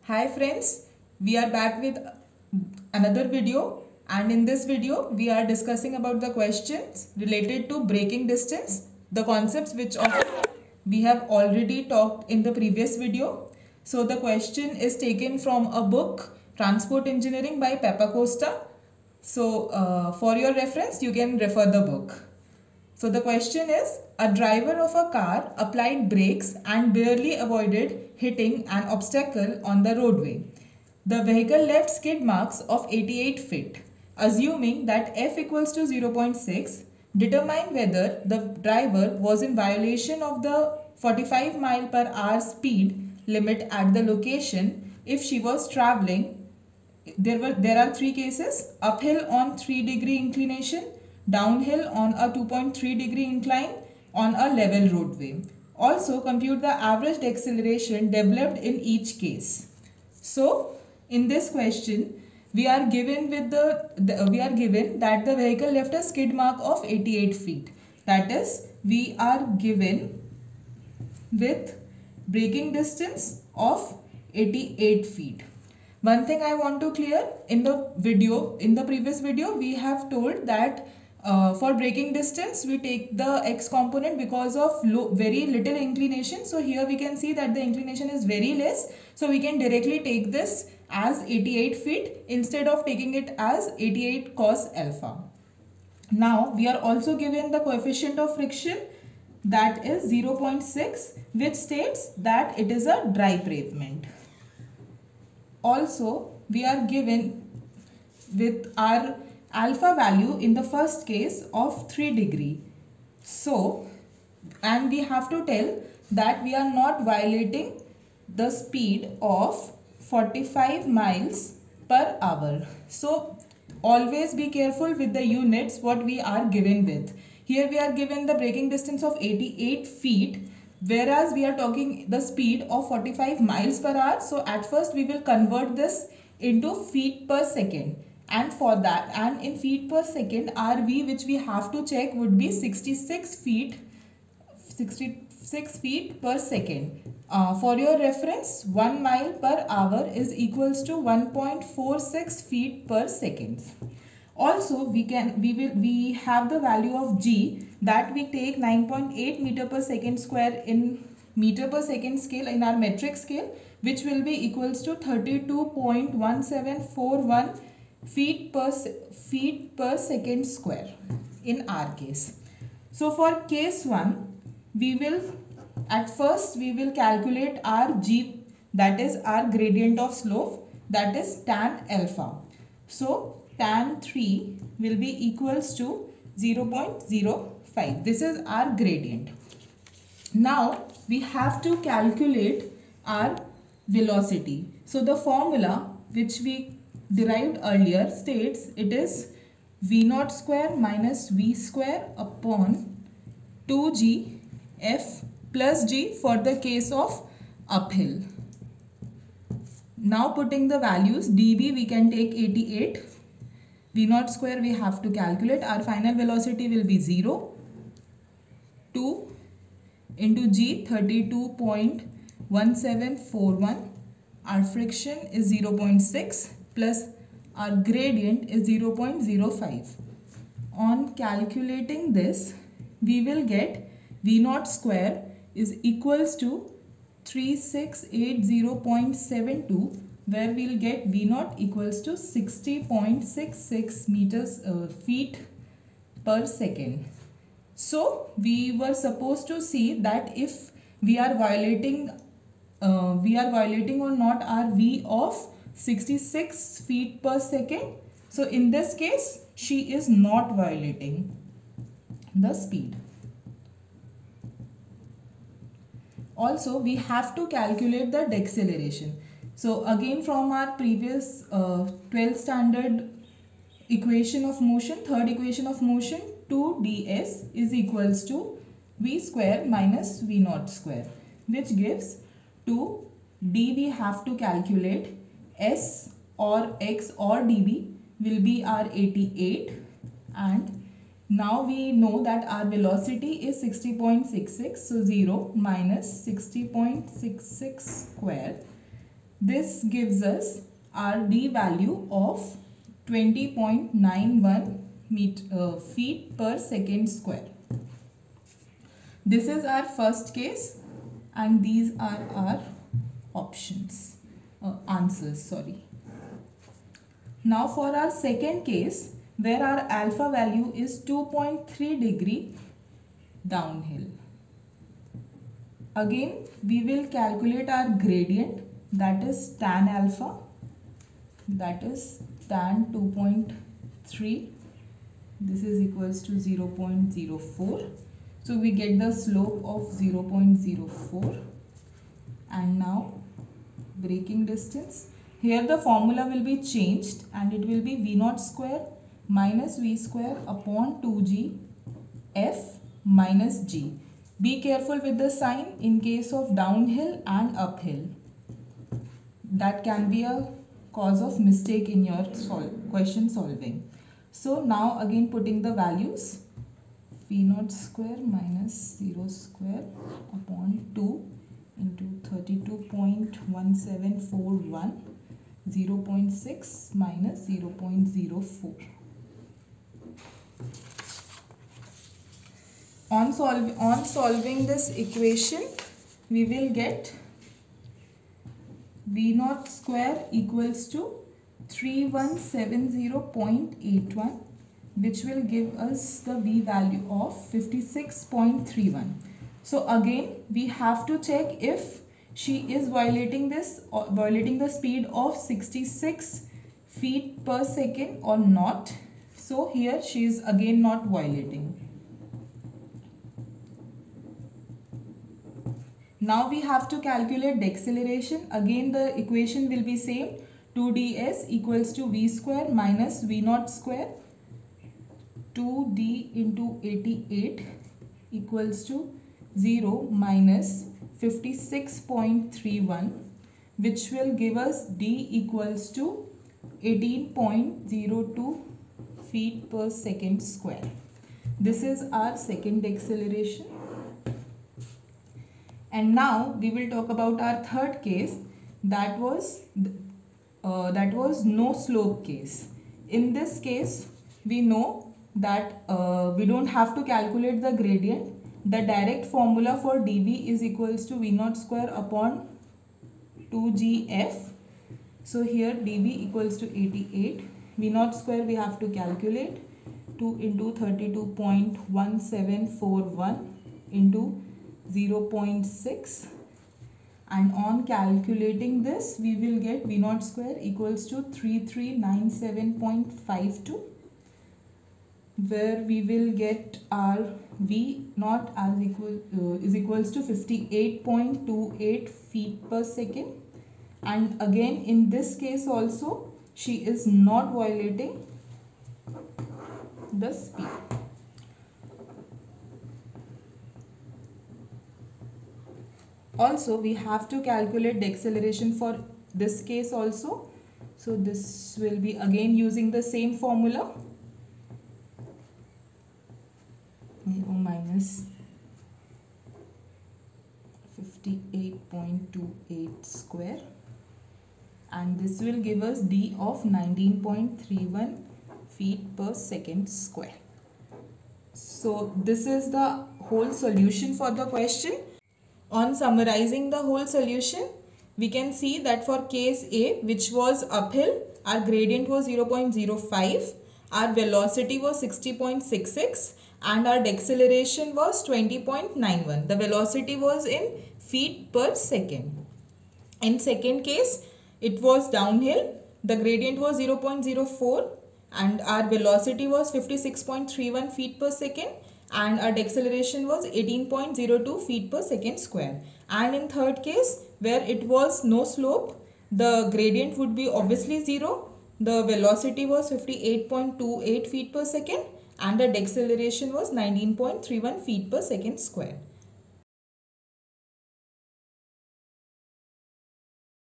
Hi friends, we are back with another video, and in this video we are discussing about the questions related to braking distance, the concepts which we have already talked in the previous video. So the question is taken from a book, Transport Engineering by Peppa Costa. So for your reference you can refer the book. So the question is, a driver of a car applied brakes and barely avoided hitting an obstacle on the roadway. The vehicle left skid marks of 88 feet. Assuming that f equals to 0.6, determine whether the driver was in violation of the 45 mile per hour speed limit at the location if she was traveling. There are three cases: uphill on 3-degree inclination, downhill on a 2.3-degree incline on a level roadway. Also compute the average acceleration developed in each case. So in this question we are given with we are given that the vehicle left a skid mark of 88 feet. That is, we are given with braking distance of 88 feet. One thing I want to clear, in the previous video we have told that for braking distance we take the x component because of very little inclination. So here we can see that the inclination is very less, so we can directly take this as 88 feet instead of taking it as 88 cos alpha. Now we are also given the coefficient of friction, that is 0.6, which states that it is a dry pavement. Also, we are given with our alpha value in the first case of 3 degree. So, and we have to tell that we are not violating the speed of 45 miles per hour. So, always be careful with the units what we are given with. Here we are given the braking distance of 88 feet. Whereas we are talking the speed of 45 miles per hour. So at first we will convert this into feet per second. And for that, and in feet per second, RV which we have to check would be 66 feet per second. For your reference, 1 mile per hour is equals to 1.46 feet per second. Also, we have the value of g, that we take 9.8 meter per second square in meter per second scale in our metric scale, which will be equals to 32.1741 feet per second square in our case. So for case 1, we will calculate our g, that is our gradient of slope, that is tan alpha. So tan 3 will be equals to 0.05. This is our gradient. Now we have to calculate our velocity. So the formula which we derived earlier states it is v0 square minus v square upon 2g f plus g for the case of uphill. Now putting the values, dv we can take 88. v0 square we have to calculate. Our final velocity will be 0. 2 into g, 32.1741. Our friction is 0.6 plus our gradient is 0.05. On calculating this, we will get v0 square is equals to 3680.72, where we will get v0 equals to 60.66 feet per second. So we were supposed to see that if we are violating or not our v of 66 feet per second. So in this case she is not violating the speed. Also we have to calculate the deceleration. So again, from our previous 12th standard equation of motion, third equation of motion, 2ds is equals to v square minus v0 square, which gives 2d. We have to calculate s or x or dv will be our 88, and now we know that our velocity is 60.66. So 0 minus 60.66 square This gives us our d value of 20.91 feet per second square. This is our first case and these are our answers. Now for our second case, where our alpha value is 2.3 degree downhill. Again, we will calculate our gradient, that is tan alpha, that is tan 2.3. This is equals to 0.04. So we get the slope of 0.04. And now braking distance. Here the formula will be changed and it will be V naught square minus V square upon 2G F minus G. Be careful with the sign in case of downhill and uphill. That can be a cause of mistake in your question solving. So now again putting the values, V naught square minus 0 square upon 2 into 32.1741, 0.6 minus 0.04. On solving this equation, we will get V naught square equals to 3170.81, which will give us the V value of 56.31. So again, we have to check if she is violating the speed of 66 feet per second or not. So here she is again not violating. Now we have to calculate the acceleration. Again the equation will be same. 2ds equals to v square minus v naught square. 2d into 88 equals to 0 minus 56.31, which will give us d equals to 18.02 feet per second square. This is our second acceleration. And now we will talk about our third case, that was no slope case. In this case, we know that we don't have to calculate the gradient. The direct formula for dv is equals to v naught square upon 2gf. So here dv equals to 88. V naught square we have to calculate. 2 into 32.1741 into 0.6, and on calculating this we will get v naught square equals to 3397.52, where we will get our v naught as is equals to 58.28 feet per second. And again in this case also she is not violating the speed. Also, we have to calculate the acceleration for this case also. So this will be again using the same formula. Minus 58.28 square, and this will give us d of 19.31 feet per second square. So this is the whole solution for the question. On summarizing the whole solution, we can see that for case A, which was uphill, our gradient was 0.05, our velocity was 60.66, and our deceleration was 20.91. The velocity was in feet per second. In second case, it was downhill, the gradient was 0.04 and our velocity was 56.31 feet per second, and our deceleration was 18.02 feet per second square. And in third case, where it was no slope, the gradient would be obviously 0, the velocity was 58.28 feet per second, and the deceleration was 19.31 feet per second square.